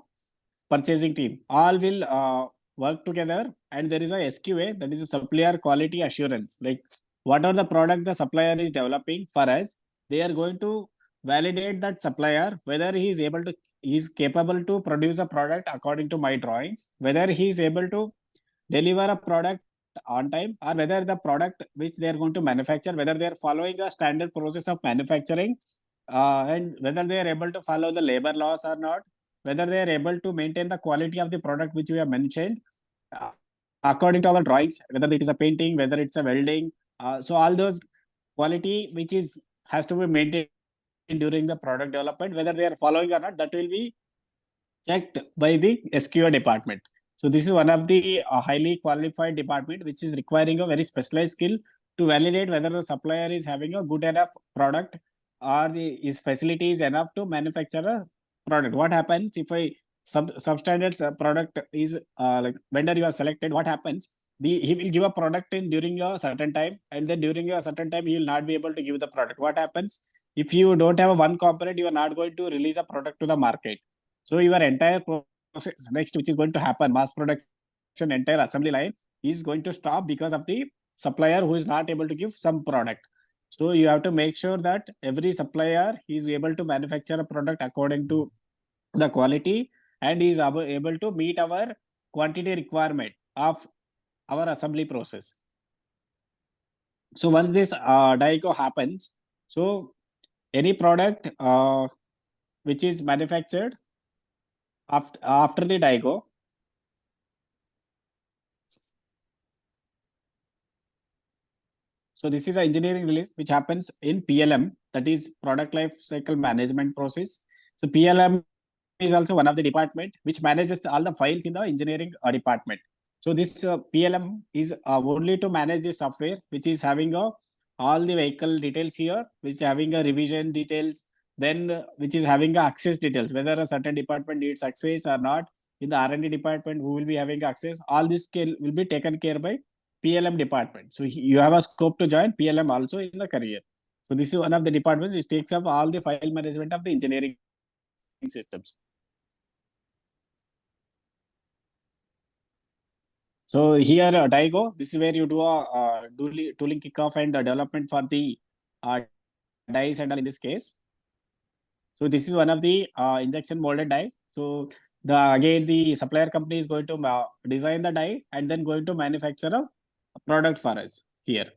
purchasing team, all will work together, and there is a SQA, that is a supplier quality assurance. Like what are the product the supplier is developing for us, they are going to validate that supplier whether he is capable to produce a product according to my drawings, whether he is able to deliver a product on time, or whether the product which they are going to manufacture, whether they are following a standard process of manufacturing, and whether they are able to follow the labor laws or not, whether they are able to maintain the quality of the product which we have mentioned according to our drawings, whether it is a painting, whether it's a welding. So all those quality which is has to be maintained during the product development, whether they are following or not, that will be checked by the SQA department. So this is one of the highly qualified department which is requiring a very specialized skill to validate whether the supplier is having a good enough product, or his facility is enough to manufacture a product. What happens if a substandard product is like vendor you have selected? What happens? He will give a product in during a certain time, and then during a certain time he will not be able to give the product. What happens if you don't have a one component? You are not going to release a product to the market. So your entire process next, which is going to happen, mass production, entire assembly line is going to stop because of the supplier who is not able to give some product. So you have to make sure that every supplier is able to manufacture a product according to the quality, and is able to meet our quantity requirement of our assembly process. So once this DIGO happens, so any product which is manufactured after the DIGO, so this is an engineering release which happens in PLM, that is product life cycle management process. So PLM is also one of the department which manages all the files in the engineering department. So this PLM is only to manage the software which is having all the vehicle details here, which is having a revision details, then which is having access details, whether a certain department needs access or not. In the R&D department, who will be having access, all this will be taken care by PLM department. So you have a scope to join PLM also in the career. So this is one of the departments which takes up all the file management of the engineering systems. So here Daigo, this is where you do a tooling kickoff and development for the dies and all in this case. So this is one of the injection molded die. So again the supplier company is going to design the die and then going to manufacture a product for us here.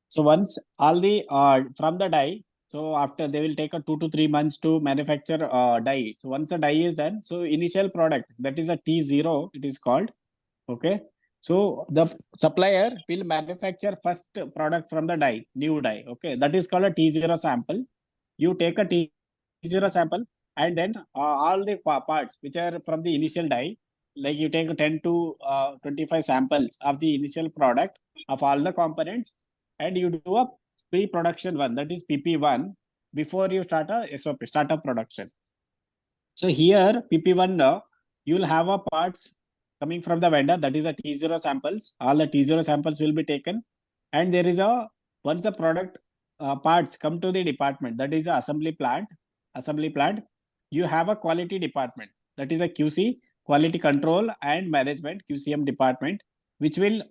So once all the from the die, so after they will take a 2 to 3 months to manufacture die. So once the die is done, so initial product, that is a T0 it is called. Okay. So the supplier will manufacture first product from the die, new die. Okay. That is called a T0 sample. You take a T0 sample and then all the parts which are from the initial die, like you take 10 to 25 samples of the initial product of all the components, and you do a pre-production one, that is PP1, before you start a SOP, startup production. So here PP1, you will have a parts coming from the vendor, that is a T0 samples. All the T0 samples will be taken, and there is a once the product parts come to the department, that is a assembly plant. You have a quality department, that is a QC, quality control and management, QCM department, which will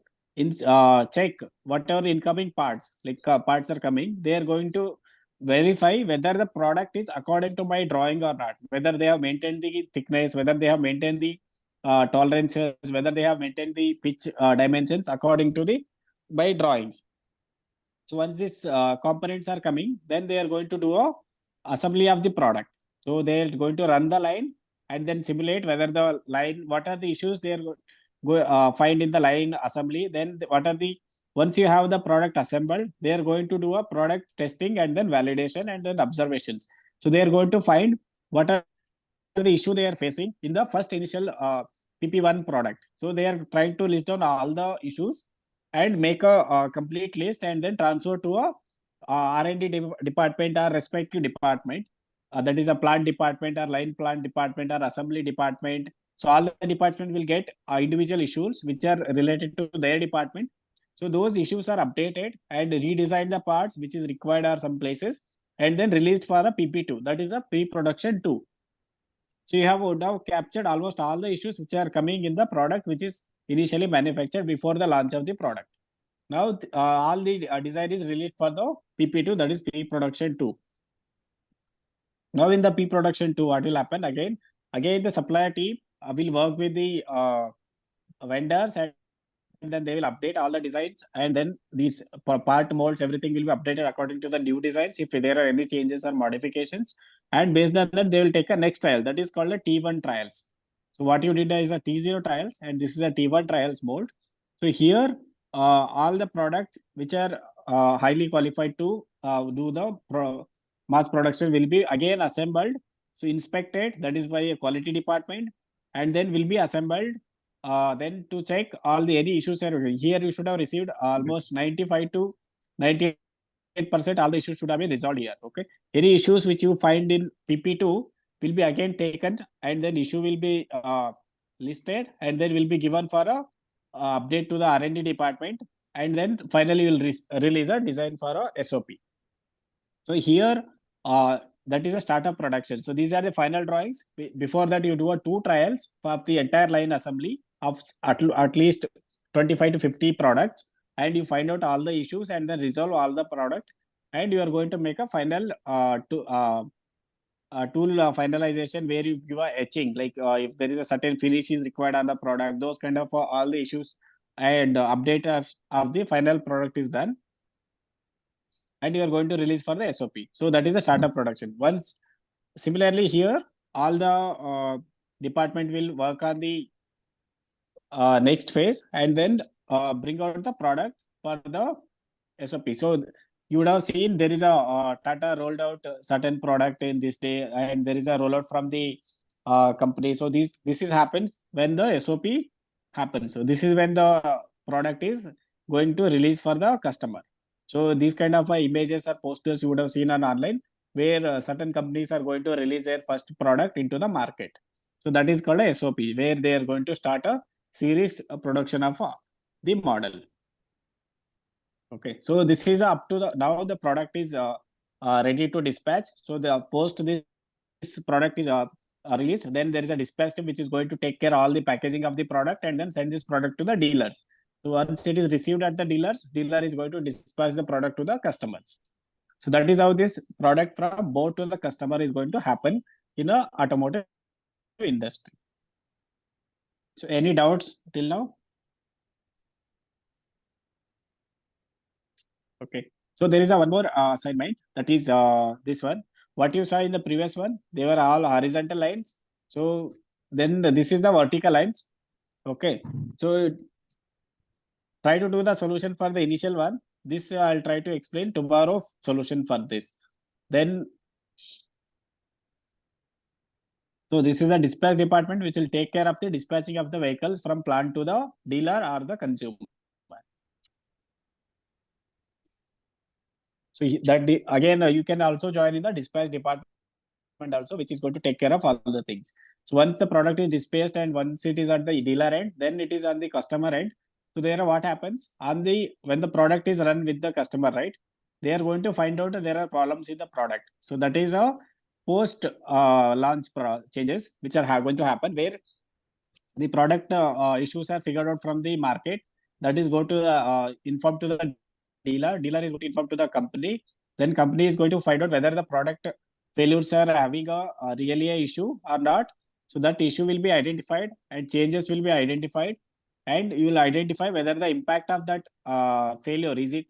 check whatever the incoming parts, like parts are coming, they are going to verify whether the product is according to my drawing or not, whether they have maintained the thickness, whether they have maintained the tolerances, whether they have maintained the pitch dimensions according to the by drawings. So once these components are coming, then they are going to do a assembly of the product. So they are going to run the line and then simulate whether the line, what are the issues they are find in the line assembly. Then what are the, once you have the product assembled, they are going to do a product testing and then validation and then observations. So they are going to find what are the issue they are facing in the first initial PP1 product. So they are trying to list down all the issues and make a complete list and then transfer to a R&D department or respective department. That is a plant department or line plant department or assembly department. So all the department will get individual issues which are related to their department. So those issues are updated and redesign the parts which is required or some places, and then released for a PP2, that is a pre-production 2. So you have now captured almost all the issues which are coming in the product which is initially manufactured before the launch of the product. Now all the design is released for the PP2, that is pre-production 2. Now in the pre-production 2, what will happen again? Again, the supplier team will work with the vendors, and then they will update all the designs, and then these part molds, everything will be updated according to the new designs if there are any changes or modifications. And based on that, they will take a next trial, that is called a T1 trials. So what you did is a T0 trials, and this is a T1 trials mold. So here all the product which are highly qualified to do the mass production will be again assembled, so inspected, that is by a quality department, and then will be assembled. Then to check all the any issues are here, you should have received almost 95 to 98% all the issues should have been resolved here. Okay, any issues which you find in PP2 will be again taken, and then issue will be listed, and then will be given for a update to the R&D department, and then finally you will release a design for a SOP. So here that is a startup production. So these are the final drawings. Before that, you do a 2 trials for the entire line assembly of at least 25 to 50 products, and you find out all the issues and then resolve all the product, and you are going to make a final tool finalization where you give a etching, like if there is a certain finish is required on the product, those kind of all the issues, and update of the final product is done, and you are going to release for the SOP. So that is a startup production. Once similarly here, all the department will work on the next phase, and then bring out the product for the SOP. So you would have seen there is a Tata rolled out certain product in this day, and there is a rollout from the company. So this is happens when the SOP happens. So this is when the product is going to release for the customer. So these kind of images or posters you would have seen on online, where certain companies are going to release their first product into the market. So that is called a SOP, where they are going to start a series production of the model. Okay, so this is up to the now the product is ready to dispatch. So the post this product is released, then there is a dispatch team which is going to take care all the packaging of the product and then send this product to the dealers. So once it is received at the dealers, dealer is going to dispatch the product to the customers. So that is how this product from boat to the customer is going to happen in a automotive industry. So any doubts till now? Okay. So there is a one more assignment, that is this one. What you saw in the previous one, they were all horizontal lines. So then this is the vertical lines. Okay. So try to do the solution for the initial one. This I'll try to explain tomorrow solution for this. Then so this is a dispatch department which will take care of the dispatching of the vehicles from plant to the dealer or the consumer. So again you can also join in the dispatch department also, which is going to take care of all the things. So once the product is dispatched and once it is at the dealer end, then it is on the customer end. So there what happens on the when the product is run with the customer, right? They are going to find out that there are problems in the product. So that is a post launch changes which are going to happen, where the product issues are figured out from the market. That is going to inform to the dealer. Dealer is going to inform to the company. Then company is going to find out whether the product failures are having a really a issue or not. So that issue will be identified and changes will be identified, and you will identify whether the impact of that failure is it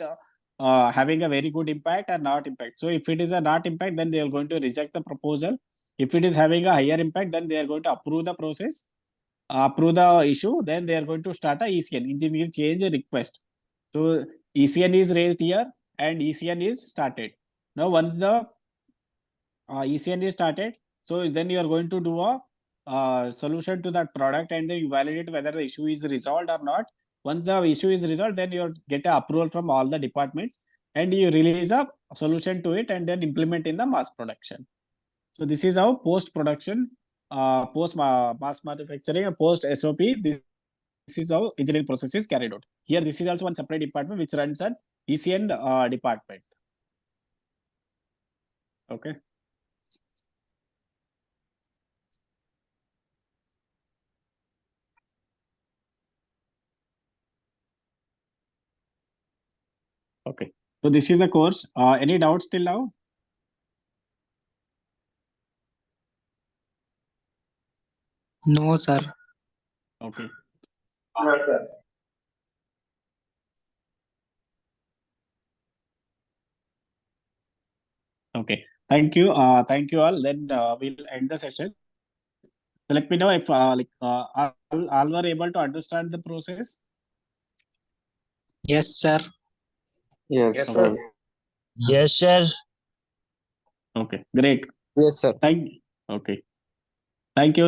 having a very good impact or not impact. So if it is a not impact, then they are going to reject the proposal. If it is having a higher impact, then they are going to approve the process, approve the issue. Then they are going to start a ECN, engineer change request. So ECN is raised here and ECN is started. Now once the ECN is started, so then you are going to do a solution to that product and then you validate whether the issue is resolved or not. Once the issue is resolved, then you get a approval from all the departments and you release a solution to it and then implement in the mass production. So this is how post production, post mass manufacturing, and post SOP. This is how engineering process is carried out. Here, this is also one separate department which runs an ECN department. Okay. Okay. So this is the course. Any doubts till now? No, sir. Okay. Okay. Thank you. Thank you all. Then we'll end the session. So let me know if all were able to understand the process. Yes, sir. Yes, Okay. sir. Yes, sir. Okay. Great. Yes, sir. Okay. Thank you.